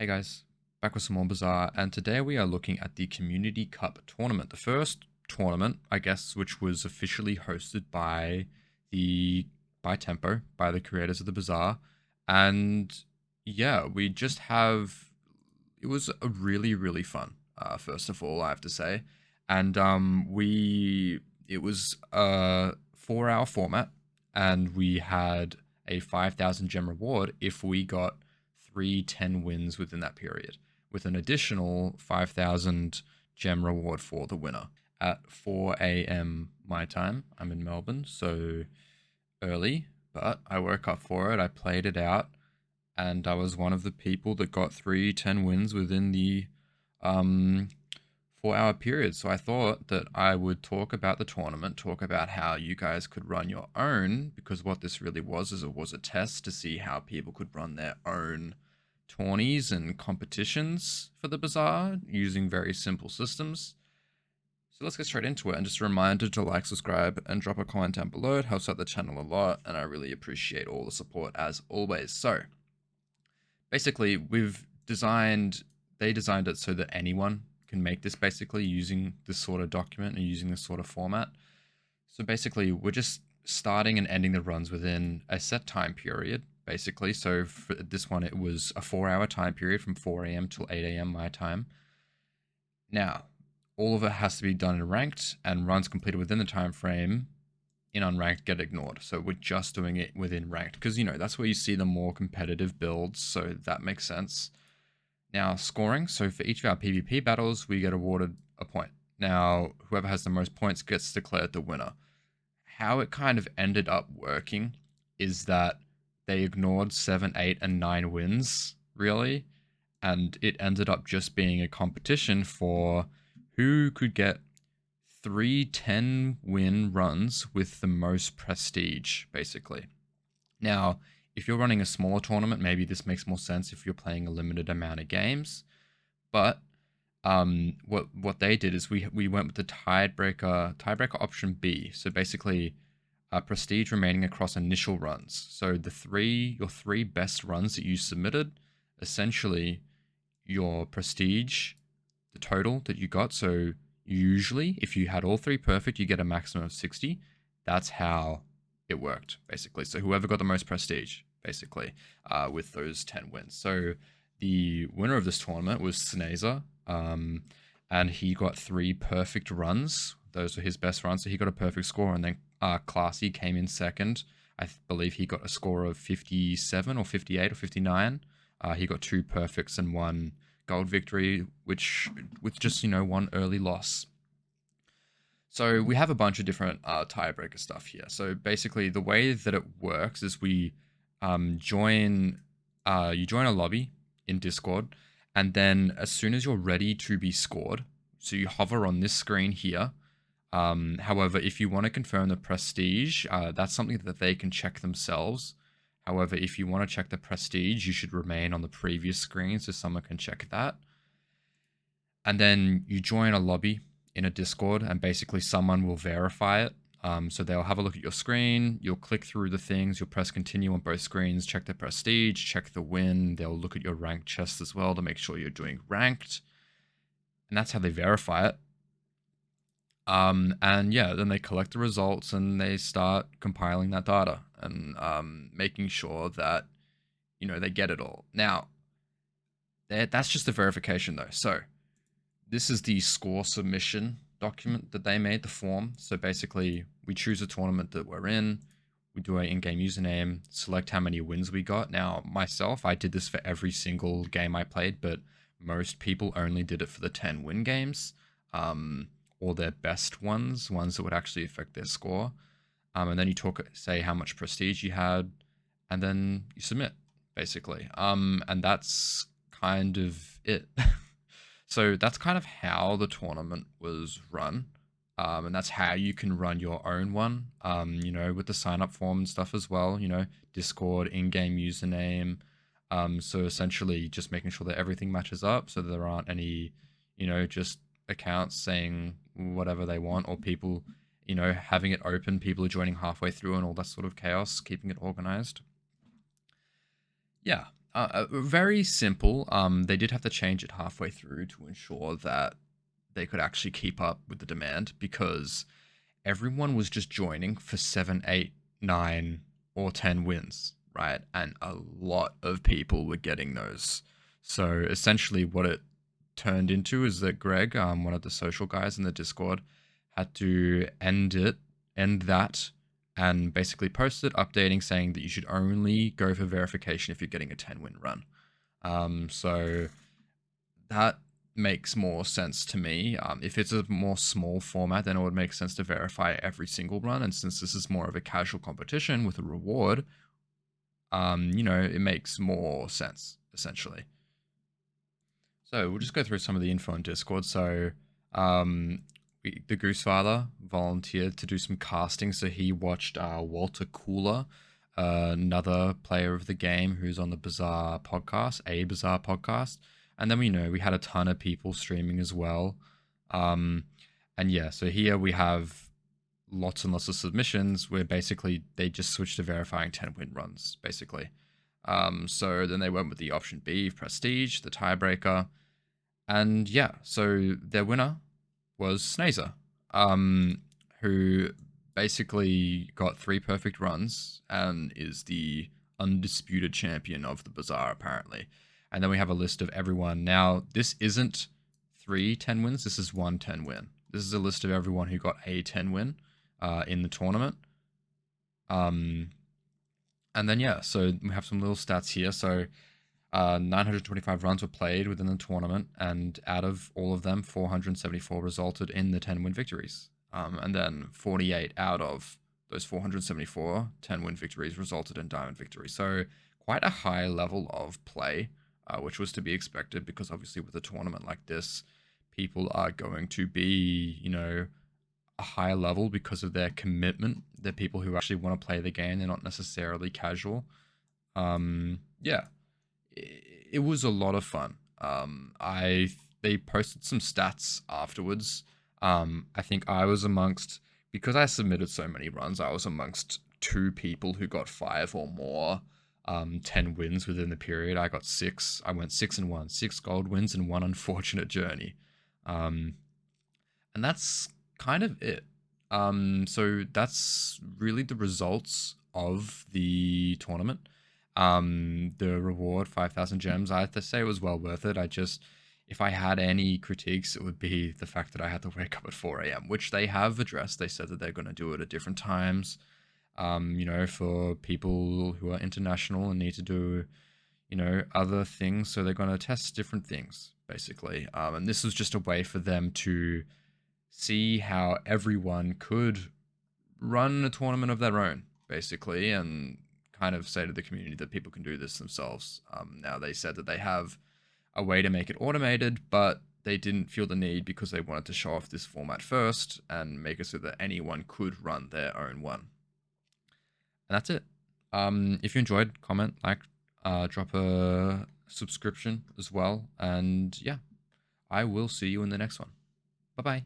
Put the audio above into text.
Hey guys, back with some more Bazaar, and today we are looking at the Community Cup tournament, the first tournament, I guess, which was officially hosted the by Tempo, by the creators of the Bazaar, and yeah, we just have it was a really fun. First of all, I have to say, and we it was a 4 hour format, and we had a 5,000 gem reward if we got 3 10 wins within that period, with an additional 5,000 gem reward for the winner at 4 a.m. my time. I'm in Melbourne, so early, but I woke up for it. I played it out, and I was one of the people that got 3 10 wins within the um 4 hour period. So I thought that I would talk about the tournament, talk about how you guys could run your own, because what this really was is it was a test to see how people could run their own tourneys and competitions for the Bazaar using very simple systems. So let's get straight into it, and just a reminder to like, subscribe, and drop a comment down below. It helps out the channel a lot, and I really appreciate all the support as always. So basically, they designed it so that anyone can make this, basically using this sort of document and using this sort of format. So basically, we're just starting and ending the runs within a set time period, basically. So for this one, it was a 4 hour time period from 4 a.m. till 8 a.m. my time. Now, all of it has to be done in ranked, and runs completed within the time frame in unranked get ignored. So we're just doing it within ranked, because, that's where you see the more competitive builds, so that makes sense. Now, scoring. So for each of our PvP battles, we get awarded a point. Now, whoever has the most points gets declared the winner. How it kind of ended up working is that they ignored 7, 8, and 9 wins, really, and it ended up just being a competition for who could get 3 10 win runs with the most prestige, basically. Now, if you're running a smaller tournament, maybe this makes more sense if you're playing a limited amount of games. But what they did is we went with the tiebreaker option B. So basically, prestige remaining across initial runs. So your three best runs that you submitted, essentially your prestige, the total that you got. So usually, if you had all three perfect, you get a maximum of 60. That's how it worked, basically. So whoever got the most prestige, basically, with those 10 wins. So the winner of this tournament was Sneaser, and he got 3 perfect runs. Those were his best runs, so he got a perfect score. And then Classy came in second. I believe he got a score of 57 or 58 or 59. He got 2 perfects and 1 gold victory, which with just, one early loss. So we have a bunch of different tiebreaker stuff here. So basically, the way that it works is we join you join a lobby in Discord, and then as soon as you're ready to be scored, so you hover on this screen here. However, if you want to confirm the prestige, that's something that they can check themselves. However, if you want to check the prestige, you should remain on the previous screen so someone can check that. And then you join a lobby in a Discord, and basically someone will verify it. So they'll have a look at your screen, you'll click through the things, you'll press continue on both screens, check the prestige, check the win. They'll look at your ranked chest as well to make sure you're doing ranked. And that's how they verify it. And yeah, then they collect the results and they start compiling that data and making sure that, they get it all. Now, that's just the verification though. So this is the score submission document that they made, the form. So basically, we choose a tournament that we're in, we do an in-game username, select how many wins we got. Now, myself, I did this for every single game I played, but most people only did it for the 10 win games, or their best ones that would actually affect their score. And then you say how much prestige you had, and then you submit, basically. And that's kind of it. So that's kind of how the tournament was run. And that's how you can run your own one, with the sign up form and stuff as well, Discord, in-game username. So essentially just making sure that everything matches up so that there aren't any, just accounts saying whatever they want, or people, having it open, people are joining halfway through and all that sort of chaos, keeping it organized. Yeah. Very simple. They did have to change it halfway through to ensure that they could actually keep up with the demand because everyone was just joining for 7, 8, 9, or 10 wins, right? And a lot of people were getting those. So essentially, what it turned into is that Greg, one of the social guys in the Discord, had to end that, and basically post it, updating, saying that you should only go for verification if you're getting a 10-win run. So that makes more sense to me. If it's a more small format, then it would make sense to verify every single run. And since this is more of a casual competition with a reward, it makes more sense, essentially. So we'll just go through some of the info on Discord. So the Goosefather volunteered to do some casting. So he watched Walter Cooler, another player of the game who's on the Bazaar podcast, a Bazaar podcast. And then we had a ton of people streaming as well. And yeah, so here we have lots and lots of submissions where basically they just switched to verifying 10-win runs, basically. So then they went with the option B, Prestige, the tiebreaker. And yeah, so their winner was Snazer, who basically got 3 perfect runs and is the undisputed champion of the Bazaar, apparently. And then we have a list of everyone. Now, this isn't 3 10 wins, this is 1 10 win. This is a list of everyone who got a 10 win in the tournament. And then, yeah, so we have some little stats here. So 925 runs were played within the tournament, and out of all of them, 474 resulted in the 10-win victories. And then 48 out of those 474 10-win victories resulted in diamond victories. So quite a high level of play, which was to be expected because obviously with a tournament like this, people are going to be, a higher level because of their commitment. They're people who actually want to play the game. They're not necessarily casual. Yeah. It was a lot of fun. They posted some stats afterwards. I think I was because I submitted so many runs, I was amongst 2 people who got 5 or more 10 wins within the period. I got 6. I went 6-1, 6 gold wins and 1 unfortunate journey. And that's kind of it. So that's really the results of the tournament. The reward, 5,000 gems, I have to say it was well worth it. If I had any critiques, it would be the fact that I had to wake up at 4 a.m., which they have addressed. They said that they're going to do it at different times, for people who are international and need to do, other things. So they're going to test different things, basically. And this was just a way for them to see how everyone could run a tournament of their own, basically, and kind of say to the community that people can do this themselves. Now, they said that they have a way to make it automated, but they didn't feel the need because they wanted to show off this format first and make it so that anyone could run their own one. And that's it. If you enjoyed, comment, like, drop a subscription as well. And yeah, I will see you in the next one. Bye-bye.